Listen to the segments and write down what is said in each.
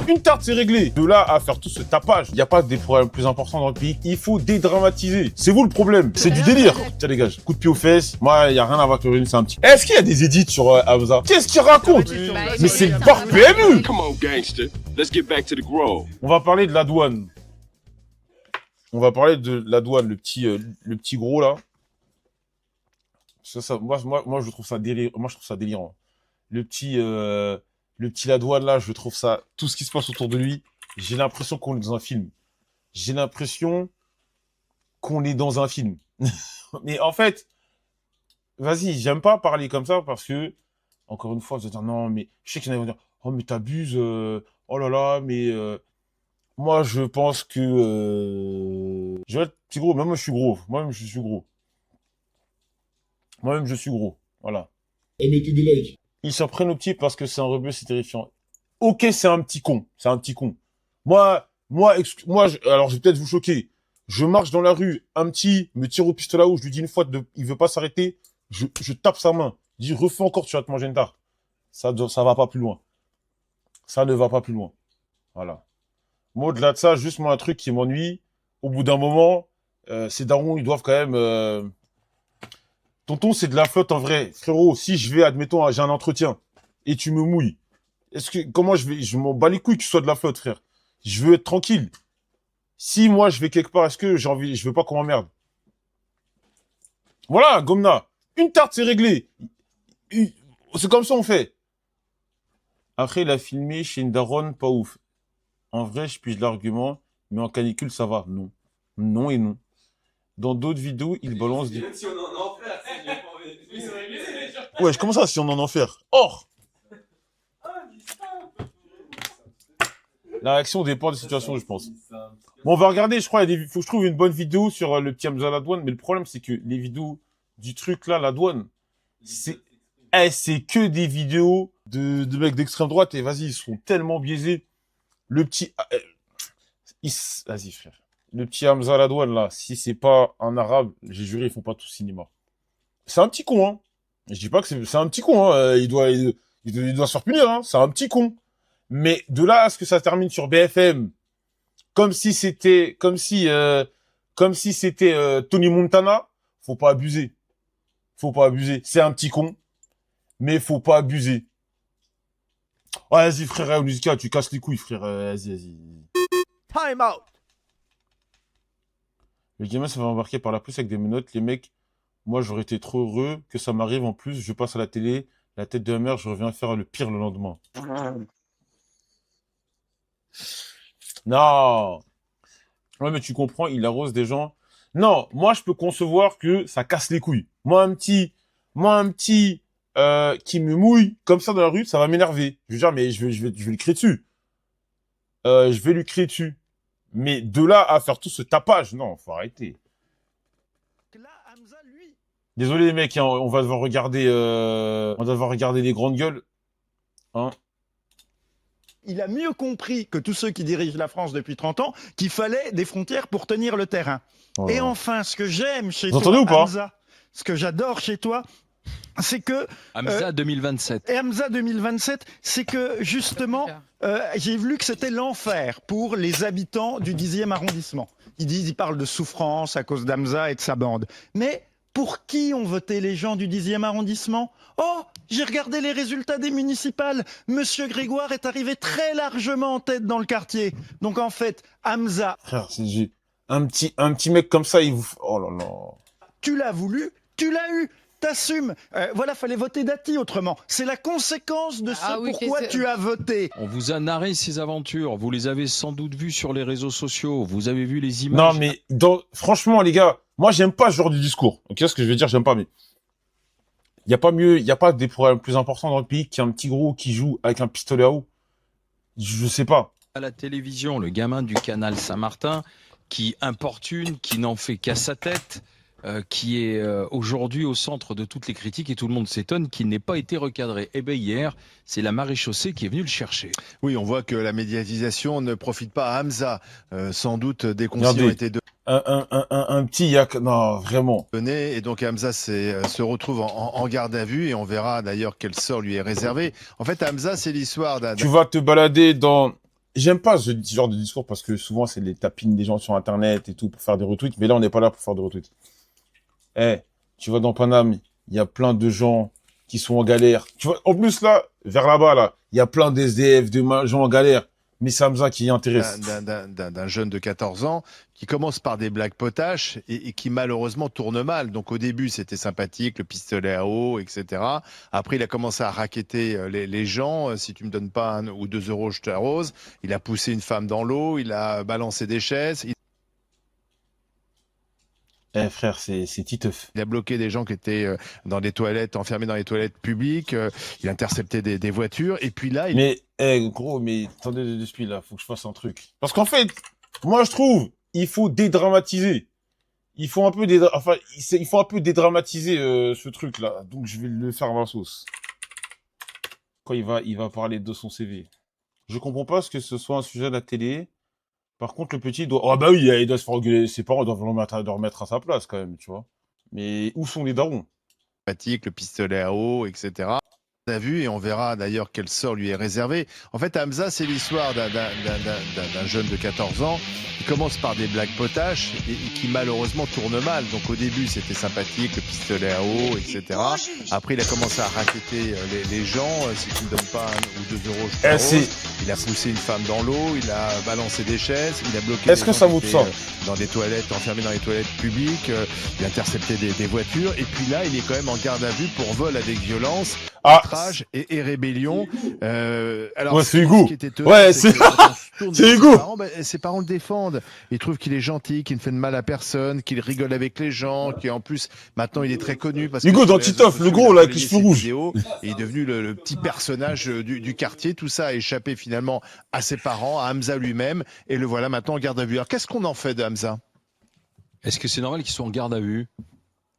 Une tarte, c'est réglé. De là à faire tout ce tapage, il n'y a pas des problèmes plus importants dans le pays. Il faut dédramatiser. C'est vous le problème. C'est du délire. Tiens, dégage. Coup de pied aux fesses. Moi, il n'y a rien à voir avec le régime, c'est un petit. Est-ce qu'il y a des édits sur Hamza? Qu'est-ce qu'il raconte? Mais c'est le bar PMU. Come on, gangster. Let's get back to the grove. On va parler de la douane. On va parler de la douane, le petit gros là. Moi, je trouve ça délire. Moi, je trouve ça délirant. Le petit la douane là, je trouve ça. Tout ce qui se passe autour de lui, j'ai l'impression qu'on est dans un film. J'ai l'impression qu'on est dans un film. Mais en fait, vas-y, j'aime pas parler comme ça parce que, encore une fois, je vais dire non, mais je sais qu'il y en a qui vont dire, oh mais t'abuses, oh là là, mais moi je pense que je vais être petit gros, même moi je suis gros, moi-même je suis gros. Moi-même je suis gros, voilà. Et mettez des likes. Ils s'en prennent au petit parce que c'est un rebeu, c'est terrifiant. Ok, c'est un petit con, c'est un petit con. Alors je vais peut-être vous choquer. Je marche dans la rue, un petit me tire au pistolet à eau, je lui dis une fois, il veut pas s'arrêter, je tape sa main. Je dis, refais encore, tu vas te manger une tarte. Ça va pas plus loin. Ça ne va pas plus loin. Voilà. Moi, au-delà de ça, juste moi, un truc qui m'ennuie, au bout d'un moment, ces darons, ils doivent quand même... Tonton, c'est de la flotte en vrai. Frérot, si je vais, admettons, j'ai un entretien, et tu me mouilles, comment je m'en bats les couilles que ce soit de la flotte, frère. Je veux être tranquille. Si moi, je vais quelque part, est-ce que je veux pas qu'on m'emmerde? Voilà, Gomna. Une tarte, c'est réglé. C'est comme ça, on fait. Après, il a filmé chez une daronne, pas ouf. En vrai, je pige l'argument, mais en canicule, ça va. Non. Non et non. Dans d'autres vidéos, il balance des... Si on en a enfer, c'est réglé. Ouais, comment ça, si on en enfer? Or! La réaction dépend des situations, je pense. Bon, on va regarder, je crois, faut que je trouve une bonne vidéo sur le petit Hamza à la douane, mais le problème, c'est que les vidéos du truc là, la douane, c'est que des vidéos de mecs d'extrême droite, et vas-y, ils sont tellement biaisés. Le petit... Vas-y, frère. Le petit Hamza à la douane, là, si c'est pas un arabe, j'ai juré, ils font pas tout cinéma. C'est un petit con, hein. Je dis pas que c'est un petit con, hein. Il doit se faire punir, hein. C'est un petit con. Mais de là à ce que ça termine sur BFM, comme si c'était Tony Montana, faut pas abuser. Faut pas abuser. C'est un petit con, mais faut pas abuser. Ouais, vas-y, frère, Musica, tu casses les couilles, frère. Vas-y. Time out. Le gamin se fait embarquer par la police avec des menottes. Les mecs, moi, j'aurais été trop heureux que ça m'arrive. En plus, je passe à la télé, la tête de la mère, je reviens faire le pire le lendemain. Non. Ouais, mais tu comprends, il arrose des gens. Non, moi, je peux concevoir que ça casse les couilles. Moi, un petit qui me mouille comme ça dans la rue, ça va m'énerver. Je veux dire, mais je vais lui crier dessus. Je vais lui crier dessus. Mais de là à faire tout ce tapage, non, faut arrêter. Là, Hamza, lui. Désolé les mecs, hein, on va devoir regarder les grandes gueules. Hein. Il a mieux compris que tous ceux qui dirigent la France depuis 30 ans qu'il fallait des frontières pour tenir le terrain. Oh. Et enfin, ce que j'aime chez Vous toi, entendez ou pas Hamza, ce que j'adore chez toi, c'est que... Hamza 2027. Et Hamza 2027, c'est que justement, j'ai vu que c'était l'enfer pour les habitants du 10e arrondissement. Ils parlent de souffrance à cause d'Hamza et de sa bande. Mais pour qui ont voté les gens du 10e arrondissement? Oh, j'ai regardé les résultats des municipales. Monsieur Grégoire est arrivé très largement en tête dans le quartier. Donc en fait, Hamza... Frère, c'est un petit mec comme ça, il vous... Oh là là. Tu l'as voulu, tu l'as eu. T'assumes. Voilà, fallait voter Dati autrement. C'est la conséquence de ce pourquoi tu as voté. On vous a narré ces aventures. Vous les avez sans doute vues sur les réseaux sociaux. Vous avez vu les images. Non, mais franchement, les gars, moi, j'aime pas ce genre de discours. Ok, ce que je veux dire, j'aime pas, mais il y a pas mieux, il y a pas des problèmes plus importants dans le pays qu'un petit gros qui joue avec un pistolet à eau. Je sais pas. À la télévision, le gamin du canal Saint-Martin qui importune, qui n'en fait qu'à sa tête. Qui est aujourd'hui au centre de toutes les critiques et tout le monde s'étonne qu'il n'ait pas été recadré. Eh bien hier, c'est la maréchaussée qui est venue le chercher. Oui, on voit que la médiatisation ne profite pas à Hamza. Sans doute des consignes ont été un petit yak, non, vraiment. données et donc Hamza se retrouve en garde à vue et on verra d'ailleurs quel sort lui est réservé. En fait, Hamza, c'est l'histoire d'un... Tu vas te balader dans j'aime pas ce genre de discours parce que souvent, c'est les tapines des gens sur Internet et tout pour faire des retweets. Mais là, on n'est pas là pour faire des retweets. Eh, tu vas dans Paname, il y a plein de gens qui sont en galère. Tu vois, en plus, là, vers là-bas, là, il y a plein d'SDF, de gens en galère. Mais c'est Hamza qui y intéresse. D'un jeune de 14 ans qui commence par des blagues potaches et qui malheureusement tourne mal. Donc au début c'était sympathique, le pistolet à eau, etc. Après il a commencé à racketter les gens. Si tu me donnes pas 1 ou 2 euros, je t'arrose. Il a poussé une femme dans l'eau, il a balancé des chaises. Eh frère, c'est Titeuf. Il a bloqué des gens qui étaient dans des toilettes, enfermés dans les toilettes publiques. Il a intercepté des voitures. Et puis là, Mais, gros, mais attendez de suite là, faut que je fasse un truc. Parce qu'en fait, moi je trouve, il faut dédramatiser. Il faut un peu il faut un peu dédramatiser ce truc là. Donc je vais le faire à ma sauce. Quand il va parler de son CV. Je comprends pas ce que ce soit un sujet à la télé. Par contre, le petit doit... Ah bah oui, il doit se faire engueuler. Ses parents doivent le remettre à sa place quand même, tu vois. Mais où sont les darons? sympathique, le pistolet à eau, etc. On a vu et on verra d'ailleurs quel sort lui est réservé. En fait, Hamza, c'est l'histoire d'un jeune de 14 ans qui commence par des blagues potaches et qui malheureusement tourne mal. Donc au début, c'était sympathique, le pistolet à eau, etc. Après, il a commencé à racketter les gens. Si tu me donnes pas 1 ou 2 euros, je t'arrose. Il a poussé une femme dans l'eau, il a balancé des chaises, il a bloqué Est-ce que ça vaut tout ça? Dans des toilettes, enfermé dans les toilettes publiques. Il a intercepté des voitures. Et puis là, il est quand même en garde à vue pour vol avec violence. Outrage et rébellion. Alors, ouais, c'est Hugo. Ouais, c'est Hugo. Ses parents le défendent. Ils trouvent qu'il est gentil, qu'il ne fait de mal à personne, qu'il rigole avec les gens, qu'en plus, maintenant, il est très connu. Parce Hugo que dans Titeuf, le gros, là, avec les cheveux rouges. Il est devenu le petit personnage du quartier. Tout ça a échappé finalement à ses parents, à Hamza lui-même. Et le voilà maintenant en garde à vue. Alors, qu'est-ce qu'on en fait de Hamza? Est-ce que c'est normal qu'ils soient en garde à vue,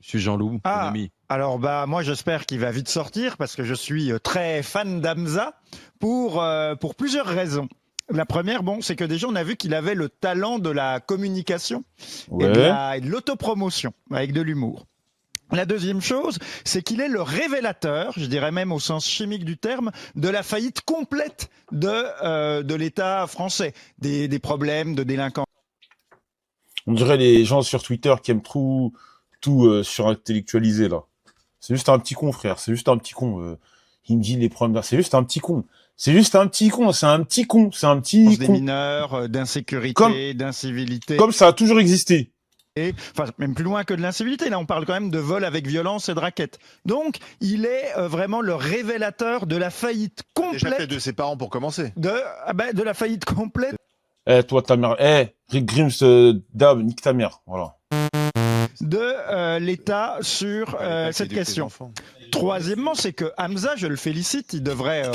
Monsieur Jean-Loup, mon ami? Alors moi j'espère qu'il va vite sortir parce que je suis très fan d'Hamza pour plusieurs raisons. La première, c'est que déjà on a vu qu'il avait le talent de la communication et de l'autopromotion avec de l'humour. La deuxième chose, c'est qu'il est le révélateur, je dirais même au sens chimique du terme, de la faillite complète de l'État français, des problèmes de délinquance. On dirait les gens sur Twitter qui aiment tout surintellectualiser là. C'est juste un petit con, frère. C'est juste un petit con. Il me dit les problèmes. C'est juste un petit con. C'est juste un petit con. C'est un petit con. C'est un petit con. Des mineurs, d'insécurité, d'incivilité. Comme ça a toujours existé. Et, enfin, même plus loin que de l'incivilité. Là, on parle quand même de vol avec violence et de raquettes. Donc, il est vraiment le révélateur de la faillite complète. Déjà peut-être de ses parents pour commencer. De la faillite complète. Toi, ta mère. Rick Grims, Dab, nique ta mère. Voilà. De l'État sur cette question. Troisièmement, c'est que Hamza, je le félicite, il devrait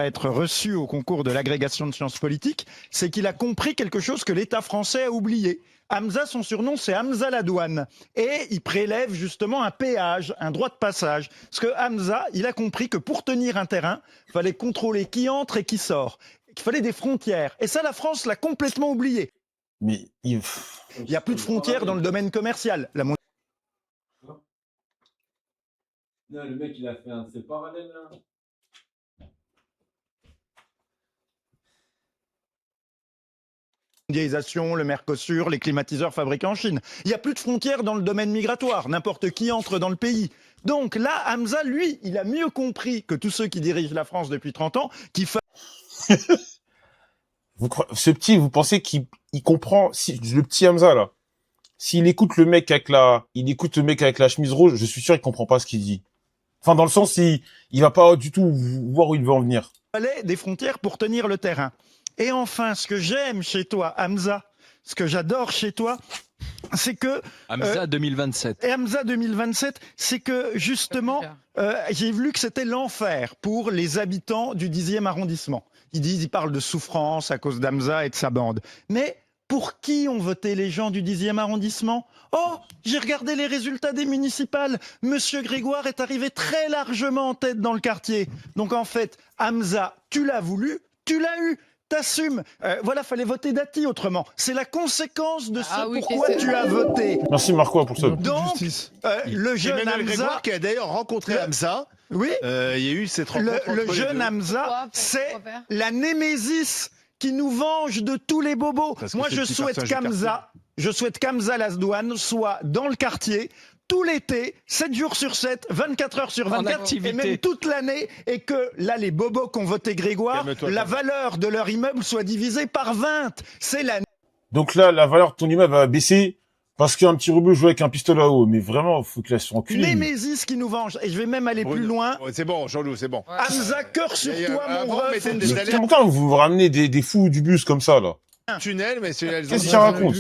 être reçu au concours de l'agrégation de sciences politiques, c'est qu'il a compris quelque chose que l'État français a oublié. Hamza, son surnom, c'est Hamza la douane. Et il prélève justement un péage, un droit de passage. Parce que Hamza, il a compris que pour tenir un terrain, il fallait contrôler qui entre et qui sort. Qu'il fallait des frontières. Et ça, la France l'a complètement oublié. Mais il n'y a plus de frontières dans le domaine commercial. Non, le mec, il a fait un de ses parallèles, là. Le Mercosur, les climatiseurs fabriqués en Chine. Il n'y a plus de frontières dans le domaine migratoire. N'importe qui entre dans le pays. Donc là, Hamza, lui, il a mieux compris que tous ceux qui dirigent la France depuis 30 ans qu'il fallait... Ce petit, vous pensez qu'il comprend, le petit Hamza, là, s'il écoute le mec avec la chemise rouge, je suis sûr qu'il comprend pas ce qu'il dit. Enfin, dans le sens, il va pas du tout voir où il veut en venir. Il fallait des frontières pour tenir le terrain. Et enfin, ce que j'aime chez toi, Hamza, ce que j'adore chez toi, c'est que... Hamza 2027. Et Hamza 2027, c'est que justement, j'ai vu que c'était l'enfer pour les habitants du 10e arrondissement. Ils parlent de souffrance à cause d'Hamza et de sa bande. Mais pour qui ont voté les gens du 10e arrondissement? Oh, j'ai regardé les résultats des municipales. Monsieur Grégoire est arrivé très largement en tête dans le quartier. Donc en fait, Hamza, tu l'as voulu, tu l'as eu. T'assumes. Voilà, fallait voter Dati autrement. C'est la conséquence de ce pourquoi tu as voté. Merci Marco pour ça. Donc, le jeune Hamza, qui a d'ailleurs rencontré Hamza. Oui. Il y a eu cette rencontre. Le jeune Hamza, c'est la némésis qui nous venge de tous les bobos. Parce que Moi, c'est je le petit souhaite personnage qu'Hamza Lasdouane soit dans le quartier tout l'été, 7 jours sur 7, 24 heures sur En 24, activité. et même toute l'année, et que là, les bobos qui ont voté Grégoire, Calme-toi, la Jean. valeur de leur immeuble soit divisée par 20. C'est la Donc là, la valeur de ton immeuble va baisser parce qu'un petit rebeu joue avec un pistolet à eau. Mais vraiment, faut que là, soit enculé. Némésis qui nous venge. Et je vais même aller plus Bruno. loin. Ouais, c'est bon, Jean-Loup, c'est bon. Hamza, cœur sur Et, toi, mon avant, ref. mettez on des dit- Mais alertes. longtemps, vous vous ramenez des fous du bus comme ça, là. Tunnel, mais c'est elles Qu'est-ce qu'il ont- raconte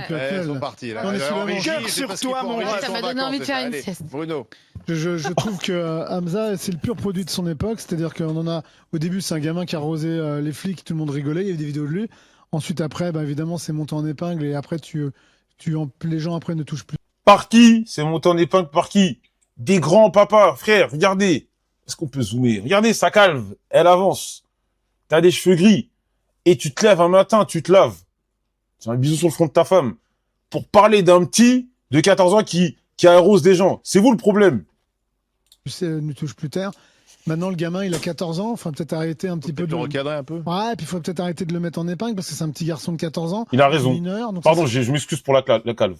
Elles sont parties là. Non, mais Alors, celui-là, Régis, Cœur c'est sur parce toi, qu'il faut mon envoyer ref. son Ça m'a donné vacances, envie de c'est faire ça. une Allez, sieste. Bruno. Je trouve que Hamza, c'est le pur produit de son époque. C'est-à-dire qu'on en a. Au début, c'est un gamin qui a arrosé les flics, tout le monde rigolait, il y avait des vidéos de lui. Ensuite, après, bah, évidemment, c'est monté en épingle et après, les gens après ne touchent plus. Par qui? C'est monté en épingle par qui? Des grands papas, frère, regardez. Est-ce qu'on peut zoomer? Regardez, sa calve, elle avance. T'as des cheveux gris. Et tu te lèves un matin, tu te laves. C'est un bisou sur le front de ta femme. Pour parler d'un petit de 14 ans qui arrose des gens. C'est vous le problème. Ne touche plus terre. Maintenant, le gamin, il a 14 ans. Enfin, peut-être arrêter un petit peu Peut-être de. le recadrer un peu. Ouais, et puis il faut peut-être arrêter de le mettre en épingle parce que c'est un petit garçon de 14 ans. Il a raison. Mineur, donc Pardon, c'est je m'excuse pour la calve.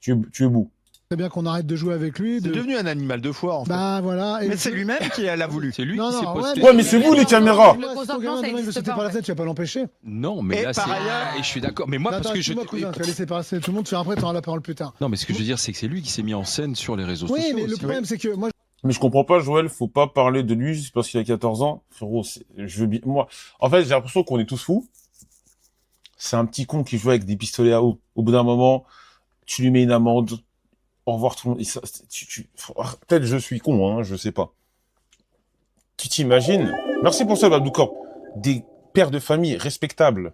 Tu es beau. très bien qu'on arrête de jouer avec lui. C'est devenu un animal de foire, en fait. Bah voilà. Et Mais c'est lui-même qui l'a voulu. C'est lui Non, qui s'est non, posté. Ouais, mais c'est vous les caméras. Le Ouais, consentement, si ton gamin, ça demain, il veut existe sauter pas, par la en fait. tête, tu vas pas l'empêcher. Non, mais Et là, par c'est. ailleurs- Et je suis d'accord. Mais moi, Attends, parce que je. excuse-moi, cousin, tu vas laisser passer tout le monde. Tu après, tu auras la parole plus tard. Non, mais ce que je veux dire, c'est que c'est lui qui s'est mis en scène sur les réseaux Oui, sociaux. mais le aussi. problème, c'est que moi, Mais je comprends pas, Joël, faut pas parler de lui juste parce qu'il a 14 ans. Frérot, je veux bien, moi, en fait, j'ai l'impression qu'on est tous fous. C'est un petit con qui joue avec des pistolets à eau. Au bout d'un moment, tu lui mets une amende. Au revoir tout le monde. Et ça, peut-être je suis con, hein, je sais pas. Tu t'imagines? Merci pour ça, Babdoukor. Des pères de famille respectables.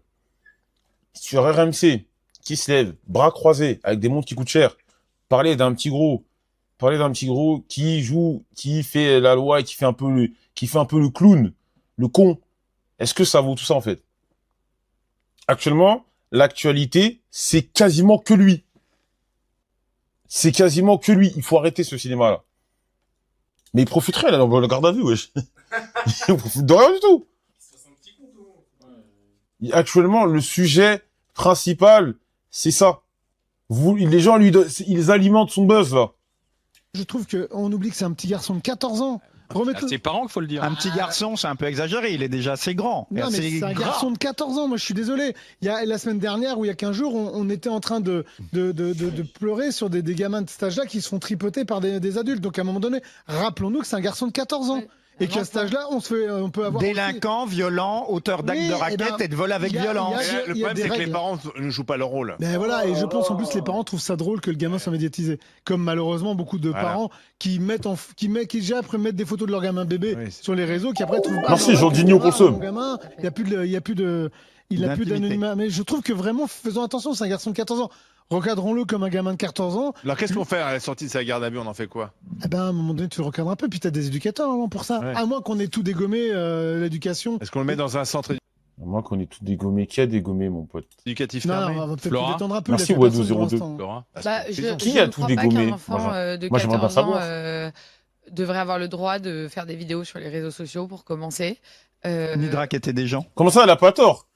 Sur RMC, qui se lèvent, bras croisés, avec des montres qui coûtent cher. Parler d'un petit gros qui joue, qui fait la loi et qui fait un peu le clown, le con. Est-ce que ça vaut tout ça, en fait? Actuellement, l'actualité, c'est quasiment que lui. C'est quasiment que lui. Il faut arrêter ce cinéma-là. Mais il profiterait, là, dans le garde à vue, wesh. Il profite de rien du tout. Actuellement, le sujet principal, c'est ça. Les gens ils alimentent son buzz, là. je trouve qu'on oublie que c'est un petit garçon de 14 ans. C'est à Remettons. ses parents qu'il faut le dire. Un petit garçon, c'est un peu exagéré. Il est déjà assez grand. et Non, mais assez c'est un gras. garçon de 14 ans. Moi, je suis désolé. Il y a la semaine dernière ou il y a 15 jours, on était en train de pleurer sur des gamins de cet âge-là qui se font tripoter par des adultes. Donc, à un moment donné, rappelons-nous que c'est un garçon de 14 ans. Ouais. Et qu'à cet âge-là, on peut avoir. Délinquant, violent, auteur d'actes Oui, de eh raquette ben, et de vol avec il y a- violence. il y a- Le il y a problème, des c'est que les règles. parents ne jouent pas leur rôle. Ben voilà, et je pense en plus les parents trouvent ça drôle que le gamin soit médiatisé. Comme malheureusement beaucoup de Voilà. parents qui déjà après mettent des photos de leur gamin bébé Oui, c'est- sur les réseaux, qui après trouvent. Merci, non, Jean-Digno mon consomme. gamin, il a plus D'intimité. d'anonymat. Mais je trouve que vraiment, faisons attention, c'est un garçon de 14 ans. Recadrons-le comme un gamin de 14 ans. Alors, qu'est-ce qu'on fait à la sortie de sa garde à vue? On en fait quoi? Eh ben, à un moment donné, tu le recadres un peu, puis t'as des éducateurs hein, pour ça. Ouais. À moins qu'on ait tout dégommé, l'éducation. Est-ce qu'on le met dans un centre Moi, qu'on est tous dégommés. Qui a dégommé, mon pote? éducatif Non, fermé? on va peut-être Flora. le détendre un peu. Merci, il a fait Wadou personne pour 02. l'instant. Laura. Bah, je Qui je a ne tout crois pas dégommé qu'un enfant Moi, de moi, j'aimerais bien 14 ans savoir. devrait avoir le droit de faire des vidéos sur les réseaux sociaux pour commencer. Ni de raqueter des gens. Comment ça, elle a pas tort?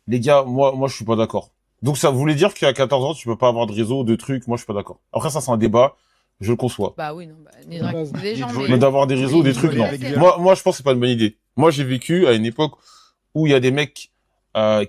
Les gars, moi, je suis pas d'accord. Donc, ça voulait dire qu'à 14 ans, tu peux pas avoir de réseau, de trucs. Moi, je suis pas d'accord. Après, ça, c'est un débat. Je le conçois. Bah oui, non, ni de raqueter des gens. voler. Mais d'avoir des réseaux, des Oui, trucs, voler non. avec Moi, je pense que c'est pas une bonne idée. Moi, j'ai vécu à une époque où il y a des mecs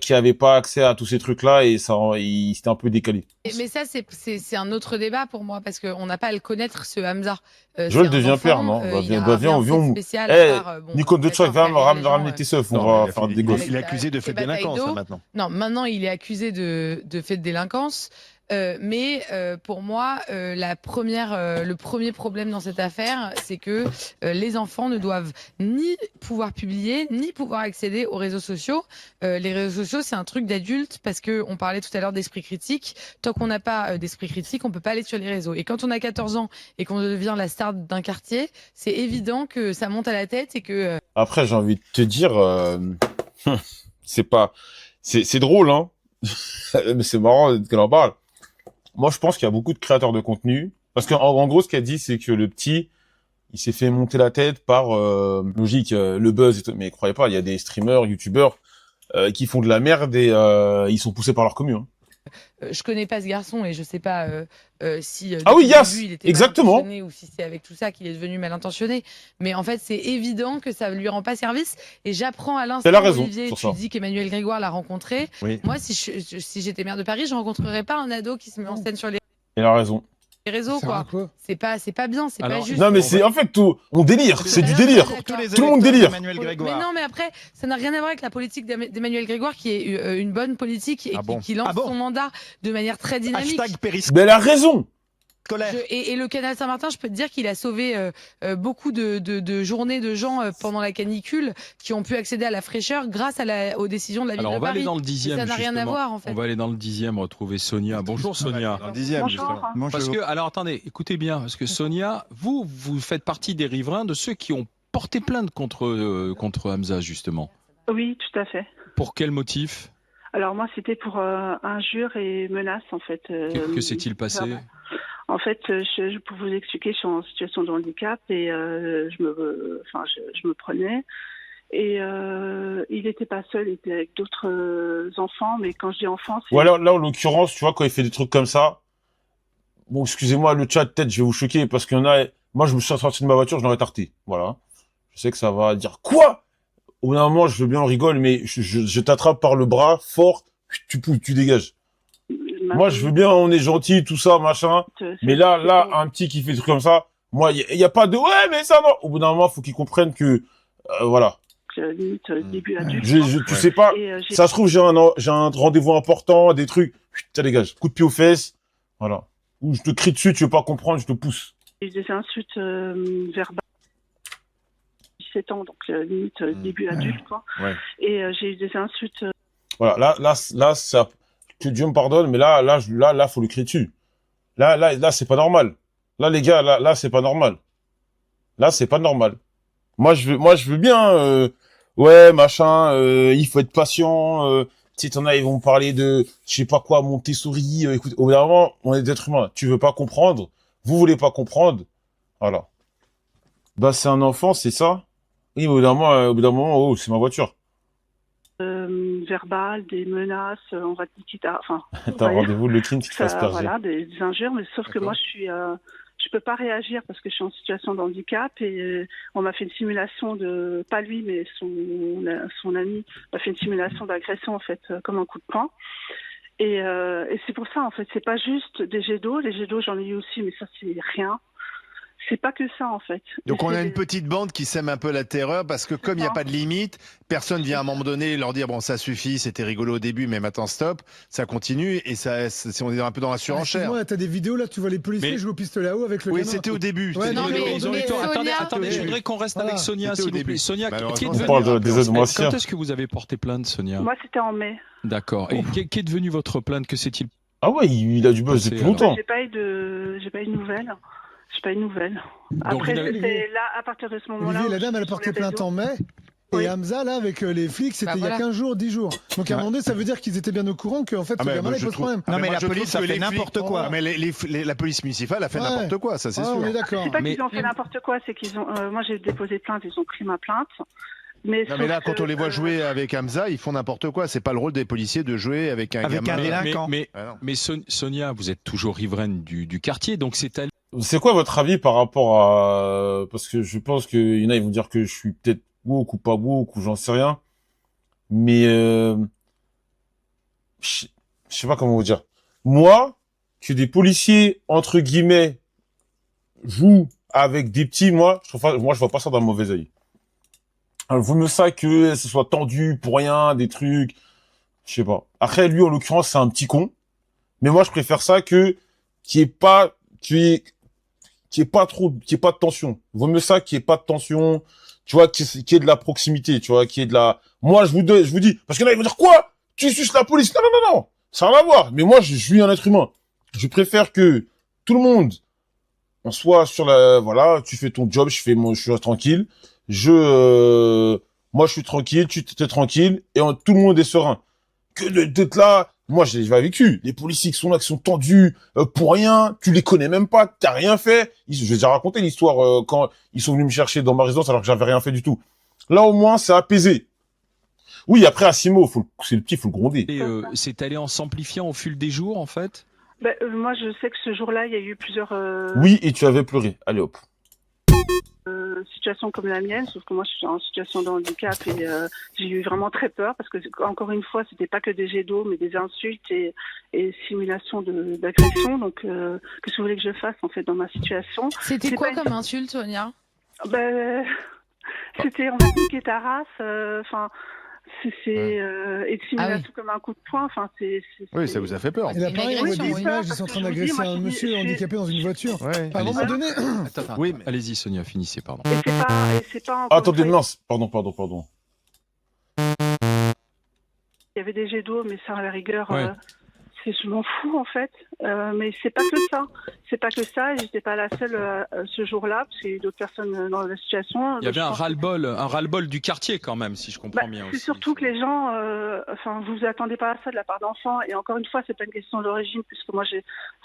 qui avaient pas accès à tous ces trucs-là et c'était un peu décalé. Mais ça, c'est un autre débat pour moi parce qu'on n'a pas à le connaître, ce Hamza. Je C'est le un deviens enfant, père, non Bah, il viens, a bah, viens, un viens, fait on- spécial Eh, à part, bon, Nicole de peut-être Choc, viens faire les gens, ramener tes seufs, on Non, va il faire des gosses. Il est accusé de fait de et bataille délinquance, d'eau. là, maintenant. Non, maintenant il est accusé de fait de délinquance. Mais pour moi, le premier problème dans cette affaire, c'est que les enfants ne doivent ni pouvoir publier, ni pouvoir accéder aux réseaux sociaux. Les réseaux sociaux, c'est un truc d'adulte parce que on parlait tout à l'heure d'esprit critique. Tant qu'on n'a pas d'esprit critique, on peut pas aller sur les réseaux. Et quand on a 14 ans et qu'on devient la star d'un quartier, c'est évident que ça monte à la tête et que Après, j'ai envie de te dire, c'est drôle, hein. Mais c'est marrant qu'elle en parle. Moi, je pense qu'il y a beaucoup de créateurs de contenu. Parce en gros, ce qu'elle dit, c'est que le petit, il s'est fait monter la tête par, logique, le buzz et tout. Mais croyez pas, il y a des streamers, youtubeurs, qui font de la merde et ils sont poussés par leur commu. Hein. Je connais pas ce garçon et je sais pas si Ah oui, depuis le Yass, début, il était exactement. mal intentionné ou si c'est avec tout ça qu'il est devenu mal intentionné. Mais en fait, c'est évident que ça lui rend pas service. Et j'apprends à l'instant, Elle a raison Olivier, sur tu ça. dis qu'Emmanuel Grégoire l'a rencontré. Oui. Moi, si j'étais maire de Paris, je rencontrerais pas un ado qui se met en scène sur les Elle a raison. réseaux, Ça sert à quoi. quoi C'est pas bien, c'est pas Alors, juste. Non, mais on c'est va- en fait tout. On délire. C'est du D'accord, délire. d'accord. Tous les Tout le monde électeurs délire. d'Emmanuel Mais Grégoire. non, mais après, ça n'a rien à voir avec la politique d'Emmanuel Grégoire, qui est une bonne politique et Ah bon qui lance Ah bon son mandat de manière très dynamique. Hashtag périscolaire. Mais elle a raison. Et le canal Saint-Martin, je peux te dire qu'il a sauvé beaucoup de journées de gens pendant la canicule qui ont pu accéder à la fraîcheur grâce aux décisions de la ville Alors, de on va Paris. aller dans le Et 10e. ça n'a rien à justement. voir, en fait. On va aller dans le 10e retrouver Sonia. Bonjour Sonia. Dans le 10e, justement. Parce que, alors attendez, écoutez bien, parce que Sonia, vous faites partie des riverains de ceux qui ont porté plainte contre Hamza, justement. Oui, tout à fait. Pour quel motif? Alors moi, c'était pour injures et menaces, en fait. Que s'est-il passé? En fait, pour vous expliquer, je suis en situation de handicap et je me prenais. Et il n'était pas seul, il était avec d'autres enfants. Mais quand je dis enfants, c'est... Ou alors, là, en l'occurrence, tu vois, quand il fait des trucs comme ça, bon, excusez-moi, le chat, peut-être, je vais vous choquer parce qu'il y en a, moi, je me suis sorti de ma voiture, je l'aurais tarté. Voilà. Je sais que ça va dire, quoi? Au bout d'un moment, je veux bien, on rigole, mais je t'attrape par le bras, fort, tu dégages. Moi, je veux bien, on est gentil, tout ça, machin. Mais là, un petit qui fait des trucs comme ça, moi, il y a pas de, ouais, mais ça, non. Au bout d'un moment, faut qu'il comprenne que, voilà. Limite, début adulte. Tu sais pas, Et, ça se trouve, j'ai un rendez-vous important, des trucs, ça dégage. Coup de pied aux fesses, voilà. Ou je te crie dessus, tu veux pas comprendre, je te pousse. j'ai eu des insultes verbales. 17 ans, donc limite début adulte, quoi. Ouais. Et j'ai eu des insultes. Voilà, là, ça, que Dieu me pardonne, mais là, faut lui crier dessus. Là, c'est pas normal. Là, les gars, là, c'est pas normal. Là, c'est pas normal. Moi, je veux bien, ouais, machin, il faut être patient, si t'en as, ils vont parler de, je sais pas quoi, Montessori, écoute, au bout d'un moment, on est des êtres humains. Tu veux pas comprendre, vous voulez pas comprendre, voilà. Bah, c'est un enfant, c'est ça? Oui, au bout d'un moment, oh, c'est ma voiture. Verbales, des menaces, on va te quitter, enfin. T'as un rendez-vous le kin qui te fasse perdre. Voilà, des injures, mais sauf que moi, je peux pas réagir parce que je suis en situation de handicap et on m'a fait une simulation de, pas lui, mais son ami m'a fait une simulation d'agression, en fait, comme un coup de poing. Et c'est pour ça, en fait, c'est pas juste des jets d'eau. Les jets d'eau, j'en ai eu aussi, mais ça, c'est rien. C'est pas que ça, en fait. Donc on a une petite bande qui sème un peu la terreur parce que comme il n'y a pas de limite, personne vient à un moment donné leur dire bon ça suffit, c'était rigolo au début mais maintenant stop, ça continue et on est un peu dans la surenchère. Ouais, t'as des vidéos là, tu vois les policiers Mais- jouer au pistolet à eau avec le Oui, gamin. c'était au début. Ouais, c'était non, au mais- début. Ils ont eu mais tort. Sonia- Attendez, je voudrais qu'on reste avec Voilà. Sonia, C'était s'il au vous plaît. début. Sonia, qui est Malheureusement, On devenue... parle des aides moissières. Quand est-ce que vous avez porté plainte, Sonia? Moi, c'était en mai. D'accord. Et qui est devenu votre plainte? Que s'est-il? Ah ouais, il a du buzz C'est depuis alors. longtemps. J'ai pas eu de nouvelles. J'ai pas eu de nouvelles. Après, vous n'avez- c'était là, à partir de ce moment-là. Olivier, la où dame, elle a sur porté les plainte réseaux. en mai. Oui. Et Hamza, là, avec les flics, c'était Bah, il y a voilà. 15 jours, 10 jours. Donc à un moment donné, ça veut dire qu'ils étaient bien au courant qu'en fait, Ah, ce mais gamin-là, je il pose trouve- problème. Ah, Non, mais moi, la je police trouve a que fait les flics- n'importe quoi. Ah, mais la police municipale a fait Ouais. n'importe quoi, ça c'est Ah, sûr. on est d'accord. C'est pas Mais- qu'ils ont fait n'importe quoi, c'est qu'ils ont. Moi, j'ai déposé plainte, ils ont pris ma plainte. Mais, Non mais là, sauf quand que, on les voit jouer avec Hamza, ils font n'importe quoi. C'est pas le rôle des policiers de jouer avec un Avec gamin. un délinquant. Ah non. Mais Sonia, vous êtes toujours riveraine du quartier, donc c'est à... C'est quoi votre avis par rapport à... Parce que je pense qu'il y en a, ils vont dire que je suis peut-être woke ou pas woke ou j'en sais rien. Mais... je sais pas comment vous dire. Moi, que des policiers, entre guillemets, jouent avec des petits, moi, je vois pas ça d'un mauvais œil. Alors, vaut mieux ça que ce soit tendu pour rien, des trucs... Je sais pas. Après, lui, en l'occurrence, c'est un petit con. Mais moi, je préfère ça que qu'il y ait pas de tension. Vaut mieux ça qu'il y ait pas de tension, tu vois, qu'il y ait de la proximité, tu vois, qu'il y ait de la... Moi, je vous dis, parce que là, ils vont dire, quoi? Tu suces la police? Non. Ça n'a rien à voir. Mais moi, je suis un être humain. Je préfère que tout le monde, on soit sur la, voilà, tu fais ton job, je suis tranquille. Moi, je suis tranquille, tu t'es tranquille, et tout le monde est serein. Que d'être là, moi, j'ai vécu. Les policiers qui sont là, qui sont tendus pour rien, tu les connais même pas, t'as rien fait. Je vais déjà raconter l'histoire quand ils sont venus me chercher dans ma résidence alors que j'avais rien fait du tout. Là, au moins, c'est apaisé. Oui, après, Asimo, c'est le petit, faut le gronder. Et c'est allé en s'amplifiant au fil des jours, en fait. Moi, je sais que ce jour-là, il y a eu plusieurs Oui, et tu avais pleuré. Allez, hop. situations comme la mienne, sauf que moi, je suis en situation de handicap et j'ai eu vraiment très peur parce que, encore une fois, c'était pas que des jets d'eau, mais des insultes et simulations d'agression. Donc, qu'est-ce que vous voulez que je fasse, en fait, dans ma situation? C'était C'est quoi pas- comme insulte, Sonia? C'était on va niquer ta race, enfin et de simulation comme un coup de poing, enfin Oui, ça vous a fait peur. Et là, Une pareil, on voit agression, des oui. images, ils Parce sont en que train je vous dis, d'agresser moi, un je monsieur suis- handicapé dans une voiture. Ouais. À un moment donné, Attends, Oui, mais- allez-y, Sonia, finissez, pardon. et c'est pas encore Attendez, une fois, non, pardon. il y avait des jets d'eau, mais ça à la rigueur, Ouais. je m'en fous en fait. Mais c'est pas que ça. C'est pas que ça. Et j'étais pas la seule ce jour-là, parce qu'il y a eu d'autres personnes dans la situation. Il y avait Je un pense que- ras-le-bol du quartier quand même, si je comprends bien c'est aussi. surtout que les gens, vous vous attendez pas à ça de la part d'enfants. Et encore une fois, c'est pas une question d'origine, puisque moi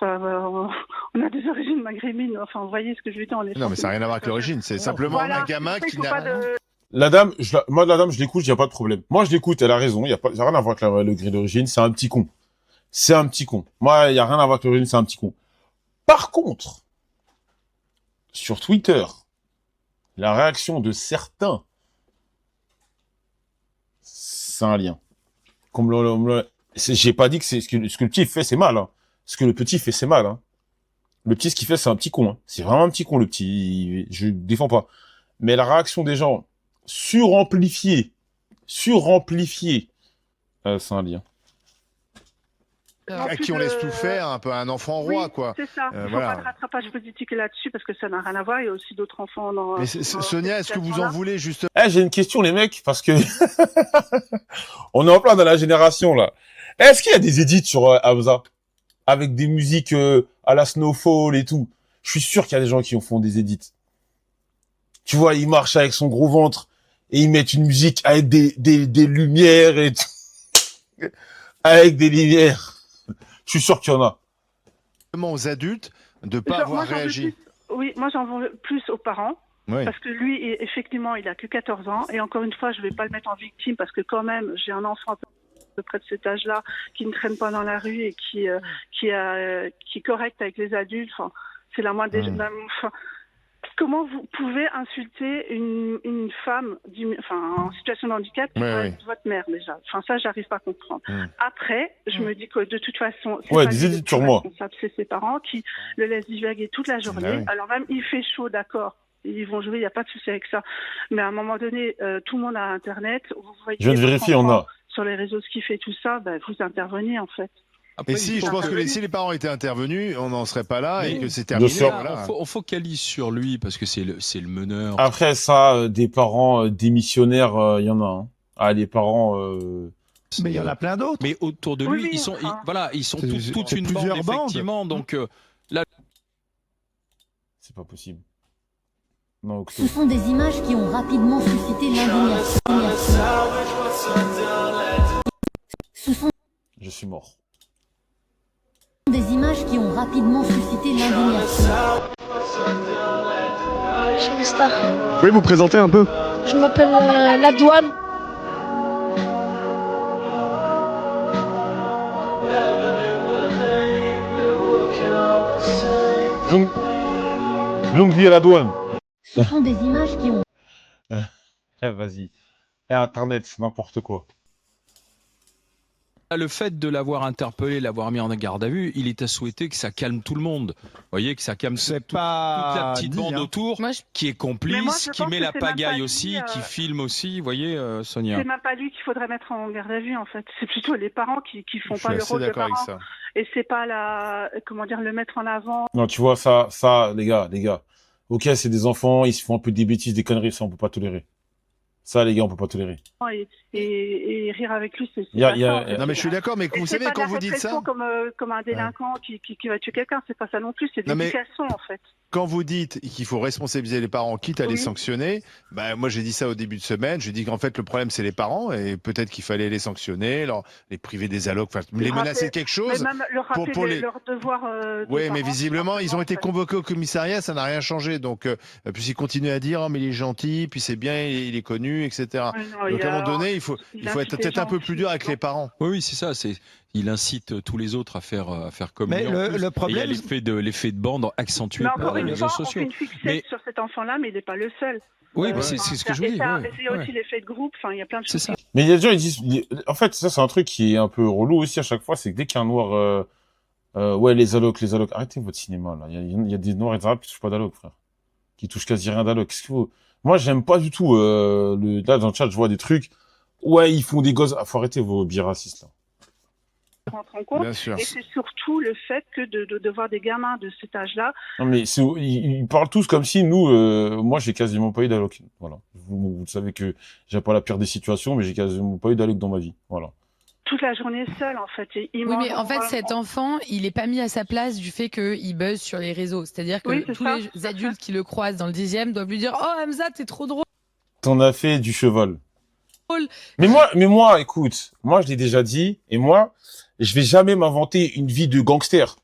on a des origines maghrébines. Enfin, vous voyez ce que je veux dire. On est Non, mais ça n'a rien à voir avec l'origine. C'est simplement Voilà, un gamin c'est pour ça qui qu'il faut n'a. pas de- La dame, je l'écoute, il n'y a pas de problème. Moi, je l'écoute, elle a raison, ça n'a rien à voir avec le gré d'origine, c'est un petit con. C'est un petit con. Moi, il n'y a rien à voir avec l'origine, c'est un petit con. Par contre, sur Twitter, la réaction de certains, c'est un lien. J'ai pas dit que ce que le petit fait, c'est mal. Hein. Ce que le petit fait, c'est mal. Hein. Le petit, ce qu'il fait, c'est un petit con. Hein. C'est vraiment un petit con, le petit. Je défends pas. Mais la réaction des gens, suramplifiée, c'est un lien. À qui on laisse tout faire, un peu un enfant roi, Oui, quoi. c'est ça. Il ne faut voilà. pas de rattrapage politique là-dessus parce que ça n'a rien à voir. Il y a aussi d'autres enfants dans. Mais dans Sonia, cette est-ce que vous en situation-là. voulez justement? J'ai une question, les mecs, parce que on est en plein dans la génération, là. Est-ce qu'il y a des edits sur Hamza? Avec des musiques à la Snowfall et tout. Je suis sûr qu'il y a des gens qui en font des edits. Tu vois, il marche avec son gros ventre et ils mettent une musique avec des lumières et tout. Avec des lumières. Je suis sûr qu'il y en a. Aux adultes de pas Moi, avoir j'en veux réagi? plus- Oui, moi j'en veux plus aux parents. Oui. Parce que lui, effectivement, il a que 14 ans. Et encore une fois, je vais pas le mettre en victime parce que quand même, j'ai un enfant à peu près de cet âge-là qui ne traîne pas dans la rue et qui est correct avec les adultes. Enfin, c'est la moindre des... Enfin, comment vous pouvez insulter une femme en situation de handicap qui va être votre mère déjà? Enfin, ça, j'arrive pas à comprendre. Après, je me dis que de toute façon, c'est Ouais, pas des lui le édits plus sur moi. responsable, c'est ses parents qui le laissent divaguer toute la journée. Ah oui. Alors même, il fait chaud, d'accord. Ils vont jouer, il n'y a pas de souci avec ça. Mais à un moment donné, tout le monde a Internet. Vous voyez Je viens de votre vérifier, on enfant a. sur les réseaux ce qu'il fait, tout ça, vous intervenez en fait. Après, Et si, il je faut pense que que- si les parents étaient intervenus, on n'en serait pas là Mais- et que c'est Bien terminé. sûr. Voilà. On focalise sur lui parce que c'est le meneur. Après ça, des parents démissionnaires, il y en a. Hein. Ah, les parents... Mais il y en a plein d'autres. Mais autour de Oui, lui, oui, ils sont, enfin. ils sont C'est- toute c'est une bande, plusieurs bandes. effectivement. Donc, C'est pas possible. Non, Octo. Ce sont des images qui ont rapidement suscité l'indignation. Ce sont Je suis mort. des images qui ont rapidement suscité l'indignation. Je suis une star. Vous pouvez vous présenter un peu? Je m'appelle La Douane. Longue vie à la douane. Ce sont des images qui ont Vas-y. Internet, c'est n'importe quoi. le fait de l'avoir interpellé, l'avoir mis en garde à vue, il est à souhaiter que ça calme tout le monde. Vous voyez, que ça calme C'est toute la pas petite dit, bande hein. autour, Moi, je- qui est Mais moi, complice, je qui pense met que la c'est même pas pagaille dit, aussi, qui filme aussi. Vous voyez, Sonia. C'est même pas lui qu'il faudrait mettre en garde à vue en fait. C'est plutôt les parents qui font Je pas suis le assez rôle de d'accord avec parents. ça. Et c'est pas le mettre en avant. Non, tu vois, ça, les gars. Ok, c'est des enfants, ils se font un peu des bêtises, des conneries, ça, on peut pas tolérer. Ça, les gars, on peut pas tolérer. Et rire avec lui, c'est Il y a- pas il y a- ça, en fait. Non, mais je suis d'accord, mais Et vous c'est savez, pas de quand la vous dites répression ça. comme un délinquant qui va tuer quelqu'un, c'est pas ça non plus, c'est de Non, mais- l'éducation en fait. quand vous dites qu'il faut responsabiliser les parents, quitte à les sanctionner, bah, moi j'ai dit ça au début de semaine, je dis qu'en fait le problème c'est les parents et peut-être qu'il fallait les sanctionner, les priver des allocs, les menacer de quelque chose. Même leur rappeler pour leur devoir. Oui, mais visiblement ils ont été convoqués au commissariat, ça n'a rien changé. Donc puis ils continuent à dire mais il est gentil, puis c'est bien, il est connu, etc. Donc à un moment donné, il faut être peut-être un peu plus dur avec les parents. Oui, c'est ça. Il incite tous les autres à faire comme Mais lui. le problème, il y a l'effet de bande accentué Mais par encore les une réseaux fois, on sociaux. fait une fixette sur cet enfant-là, mais il n'est pas le seul. Oui, c'est ce que je vous dis. Il y a aussi l'effet de groupe. Enfin, il y a plein de choses. Mais il y a des gens, ils disent, en fait, ça, c'est un truc qui est un peu relou aussi à chaque fois, c'est que dès qu'il y a un noir, ouais, les allocs, arrêtez votre cinéma, là. Il y a des noirs et des arabes qui touchent pas d'allocs, frère. Qui touchent quasi rien d'allocs. Qu'est-ce que vous... Moi, j'aime pas du tout, là, dans le chat, je vois des trucs, ouais, ils font des gosses, ah, faut arrêter vos biais racistes, là. Rentre en compte. Bien sûr. Et c'est surtout le fait que de voir des gamins de cet âge-là. Non, mais ils parlent tous comme si nous, moi, j'ai quasiment pas eu d'alloc. Voilà. Vous savez que j'ai pas la pire des situations, mais j'ai quasiment pas eu d'alloc dans ma vie. Voilà. Toute la journée seul, en fait. Oui, mais en fait, cet enfant, il est pas mis à sa place du fait qu'il buzz sur les réseaux. C'est-à-dire que tous les adultes qui le croisent dans le 10e doivent lui dire « Oh, Hamza, t'es trop drôle !» T'en as fait du cheval. Mais moi, écoute, moi, je l'ai déjà dit, et moi, je vais jamais m'inventer une vie de gangster.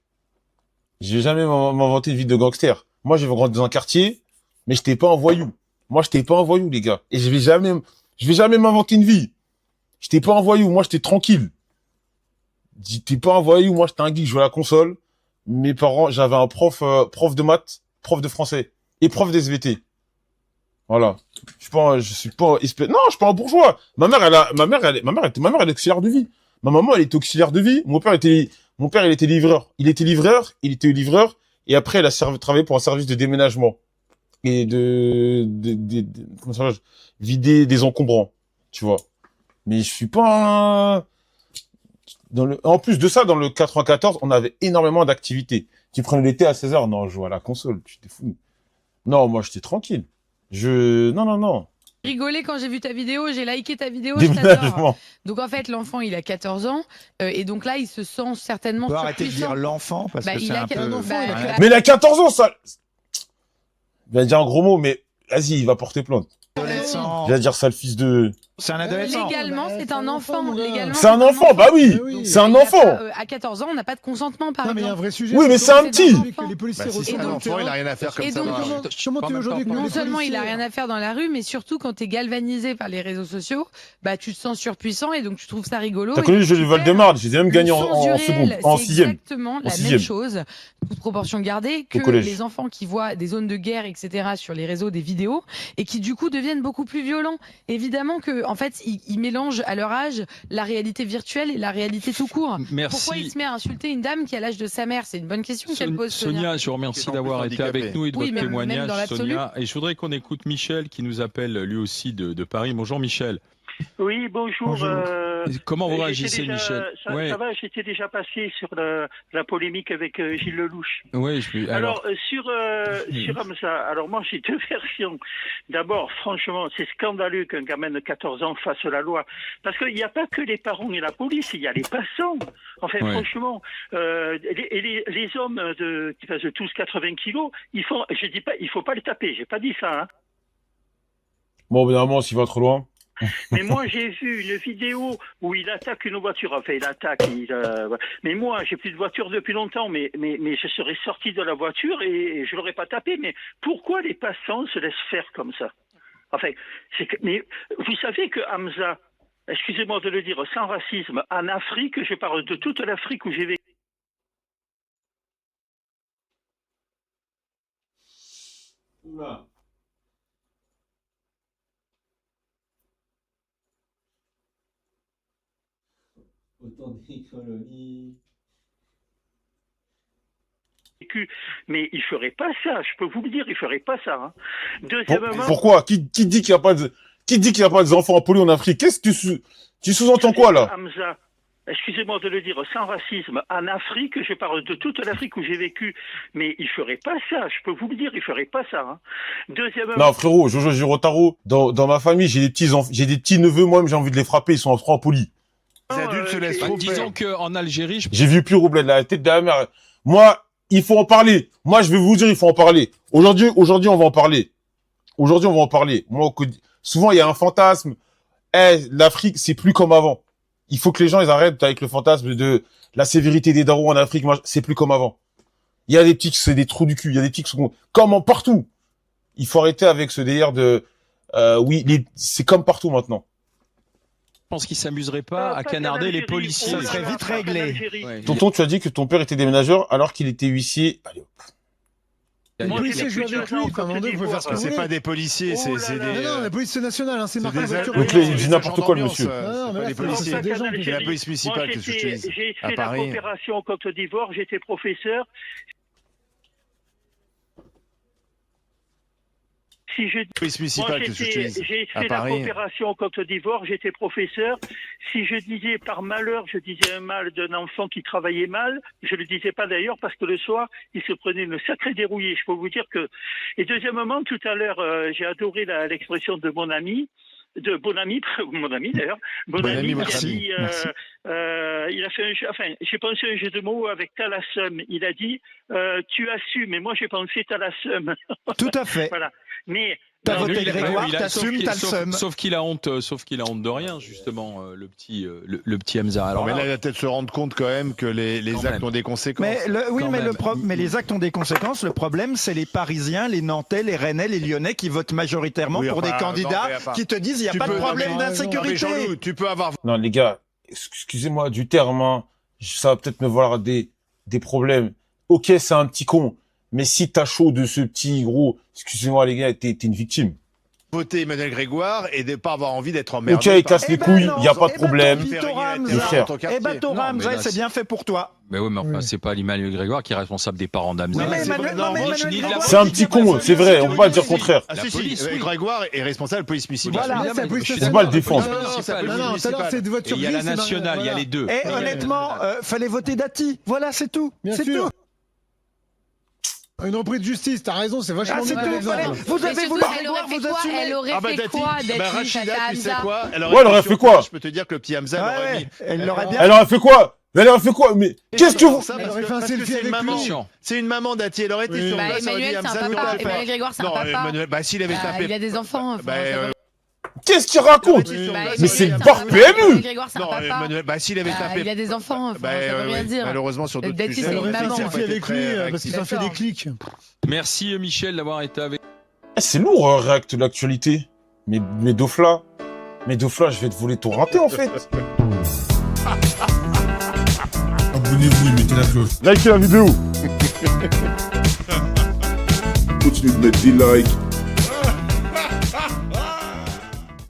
Je vais jamais m'inventer une vie de gangster. Moi, j'ai grandi dans un quartier, mais j'étais pas un voyou. Moi, j'étais pas un voyou, les gars. Et je vais jamais m'inventer une vie. J'étais pas un voyou. Moi, j'étais tranquille. J'étais pas un voyou. Moi, j'étais un geek. Je jouais à la console. Mes parents, j'avais un prof de maths, prof de français et prof d'SVT. Voilà. Je suis pas, non, je suis pas un bourgeois. Ma mère, elle est auxiliaire de vie. Ma maman, elle était auxiliaire de vie. Mon père, il était livreur. Il était livreur. Et après, il a travaillé pour un service de déménagement. Et comment ça va, vider des encombrants. Tu vois. Mais je suis pas en plus de ça, dans le 94, on avait énormément d'activités. Tu prenais l'été à 16h. Non, je jouais à la console. Tu t'es fou. Non, moi, j'étais tranquille. Non. Rigolé quand j'ai vu ta vidéo, j'ai liké ta vidéo, Déménagement. je t'adore. Donc en fait, l'enfant, il a 14 ans, et donc là, il se sent certainement on peut arrêter de surpuissant. dire l'enfant parce que il c'est a un peu... Mais il a 14 ans, ça. Il va dire un gros mot, mais vas-y, il va porter plainte. Adolescent. Il va dire ça, le fils de... C'est un adolescent. Légalement, c'est un enfant. Légalement, C'est un enfant, bah oui. C'est un enfant. À 14 ans, on n'a pas de consentement, par Non, mais il y a un exemple. vrai sujet. Oui, mais c'est un petit. Que les policiers Si c'est un retrouvent enfant, il a rien à faire comme et ça. donc, dans la rue. Comment tu es aujourd'hui Non les seulement il a policiers- rien à faire dans la rue, mais surtout quand tu es galvanisé par les réseaux sociaux, bah tu te sens surpuissant et donc tu trouves ça rigolo. T'as et connu le donc jeu tu de perds Val-de-Marne, j'ai même gagné le en sens du seconde, réel. en C'est sixième. exactement la même sixième. chose, toute proportion gardée, que Au collège. les enfants qui voient des zones de guerre, etc. sur les réseaux, des vidéos, et qui du coup deviennent beaucoup plus violents. Évidemment que, en fait, ils mélangent à leur âge la réalité virtuelle et la réalité tout court. Merci. Pourquoi il se met à insulter une dame qui a l'âge de sa mère? C'est une bonne question qu'elle pose, Sonia. Sonia, je vous remercie Qui est d'avoir en été plus handicapé. avec nous et de Oui, votre mais même dans témoignage, l'absolu. Sonia. Et je voudrais qu'on écoute Michel qui nous appelle lui aussi de Paris. Bonjour Michel. Oui, bonjour. Bonjour. Comment vous J'étais réagissez, déjà- Michel? Ouais. Ça va, j'étais déjà passé sur la polémique avec Gilles Lelouch. Oui, Alors, sur Hamza, alors moi j'ai deux versions. D'abord, franchement, c'est scandaleux qu'un gamin de 14 ans fasse la loi. Parce qu'il n'y a pas que les parents et la police, il y a les passants. Enfin, Ouais. franchement, les hommes qui pèsent tous 80 kilos, je dis pas, il faut pas les taper, j'ai pas dit ça, hein. Bon, évidemment, s'il va trop loin. Mais moi, j'ai vu une vidéo où il attaque une voiture. Enfin, il attaque. Mais moi, j'ai plus de voiture depuis longtemps. Mais je serais sorti de la voiture et je l'aurais pas tapé. Mais pourquoi les passants se laissent faire comme ça? Enfin, mais vous savez que Hamza, excusez-moi de le dire, sans racisme, en Afrique, je parle de toute l'Afrique où j'ai vécu. Oula. Autant des colonies. Mais il ferait pas ça, je peux vous le dire, il ferait pas ça, hein. Deuxièmement, Pourquoi? Qui dit qu'il n'y a pas des enfants en poli en Afrique? Qu'est-ce que tu sous-entends quoi, là? Hamza, excusez-moi de le dire, sans racisme, en Afrique, je parle de toute l'Afrique où j'ai vécu, mais il ferait pas ça, je peux vous le dire, il ferait pas ça, hein. Deuxièmement, Non, frérot, Jojo Girotaro, dans ma famille, j'ai des petits neveux, moi-même, j'ai envie de les frapper, ils sont en poli. Les adultes se laissent trop Disons faire. qu'en Algérie, J'ai vu plus Roubled, la tête de la mère. Moi, il faut en parler. Moi, je vais vous dire, il faut en parler. Aujourd'hui, on va en parler. Aujourd'hui, on va en parler. Moi, souvent, il y a un fantasme. L'Afrique, c'est plus comme avant. Il faut que les gens, ils arrêtent avec le fantasme de la sévérité des darons en Afrique. Moi, c'est plus comme avant. Il y a des petits qui c'est des trous du cul. Il y a des petits qui sont comme partout. Il faut arrêter avec ce délire de, c'est comme partout maintenant. Je pense qu'il s'amuserait pas à canarder les policiers. Ça serait vite réglé. Ouais. Tonton, tu as dit que ton père était déménageur alors qu'il était huissier. Allez, hop. Les Moi, policiers j'ai jouent avec plus lui, de enfin, à un moment donné, vous pouvez faire ce que vous C'est voulez. pas des policiers, Oh là c'est là. des. Non, la police nationale, hein, c'est marqué des voiture. Donc, il dit n'importe quoi, le monsieur. Non, C'est mais pas là, des faut- policiers. c'est des gens C'est la police municipale que je te dis. J'ai À fait la Paris. coopération en Côte d'Ivoire, j'étais professeur. Si je Police Moi, municipale que je te dis. j'ai À fait la Paris. coopération en Côte d'Ivoire, j'étais professeur. Si je disais par malheur, je disais un mal d'un enfant qui travaillait mal, je le disais pas d'ailleurs parce que le soir, il se prenait une sacrée dérouillée. Je peux vous dire que. Et deuxièmement, tout à l'heure, j'ai adoré l'expression de mon ami. De bon ami, mon ami d'ailleurs, bon ami, il a merci. dit, Merci. il a fait un jeu, enfin, j'ai pensé un jeu de mots avec t'as la seum. Il a dit, tu as su, mais moi j'ai pensé t'as la seum. Tout à fait. Voilà. Mais T'as voté Lui, il a- Grégoire, il a- t'assumes, t'as le seum. Sauf qu'il a honte de rien, justement, le petit Hamza. Alors Mais là, là, il va peut-être se rendre compte quand même que les Quand actes même. ont des conséquences. Oui, Quand mais, même. mais les actes ont des conséquences. Le problème, c'est les Parisiens, les Nantais, les Rennais, les Lyonnais qui votent majoritairement Oui, pour enfin, des candidats non, mais enfin, qui te disent il n'y a tu pas de peux- problème non, mais- Non, mais d'insécurité. Jean-Loup, tu peux avoir. Non, les gars, excusez-moi du terme, hein. Ça va peut-être me voir des problèmes. Ok, c'est un petit con. Mais si t'as chaud de ce petit gros, excusez-moi les gars, t'es une victime. Voter Emmanuel Grégoire et de pas avoir envie d'être emmerdé. Ok, il casse les ben couilles, non, y a pas de eh ben problème. tant pis, Thorams, Les frères. Eh ben, Thorams, Non, mais là, c'est bien fait pour toi. mais oui, mais enfin, Oui. c'est pas l'Emmanuel Grégoire qui est responsable des parents d'Hamza. Oui, mais c'est Emmanuel, vrai, non, non, mais moi, Emmanuel je dis Grégoire, la- C'est un il petit dit con, pas c'est vrai, on peut pas dire le contraire. Ah, La si, police, si, oui. Grégoire est responsable de police municipale. Voilà, Évidemment, c'est la police je suis C'est nationale. pas le défendre. Non, non, c'est la police Non, non, tout à l'heure, c'est de Et voiture il y a grise. la c'est nationale, il y a voilà. les deux. Et honnêtement, fallait voter Dati. Voilà, c'est tout. Bien C'est sûr. tout. Une reprise de justice, t'as raison, c'est Ah, vachement c'est bien tout. l'exemple. Fallait- Vous Mais avez surtout, voulu elle aurait fait vous quoi assumez. Elle aurait Ah bah fait Dati, quoi bah Dati, Rachida, tu sais Hamza quoi Ouais, elle aurait fait quoi Je peux te dire que le petit Hamza Ouais, l'aurait ouais, mis. elle l'aurait bien. Elle aurait fait quoi? Elle aurait fait quoi? Mais qu'est-ce que vous... Ça, Elle parce aurait que- fait un parce que selfie c'est avec une maman. lui. C'est une maman Dati, elle aurait été Oui. sur Bah, place, elle aurait dit Emmanuel, c'est Hamza, un ne papa. tapez pas. Emmanuel Grégoire, c'est un Non, papa. Emmanuel, bah s'il avait tapé. Il a des enfants. enfin, Bah, ça va. Qu'est-ce qu'il raconte? Oui. Bah, Mais c'est Emmanuel, le un bar papa. PMU. Emmanuel Grégoire, c'est un Non, papa. Emmanuel, bah s'il avait tapé. Il a des enfants. Enfin, Bah, ça veut rien oui, dire. malheureusement sur d'autres Dati, sujets. c'est Elle une aurait fait un maman. selfie avec lui parce qu'il s'en fait des clics. Merci Michel d'avoir été avec C'est lourd, React, l'actualité. Mais Dofla, je vais te voler ton raté, en fait. Abonnez-vous et mettez la cloche. Likez la vidéo. Continuez de mettre des likes,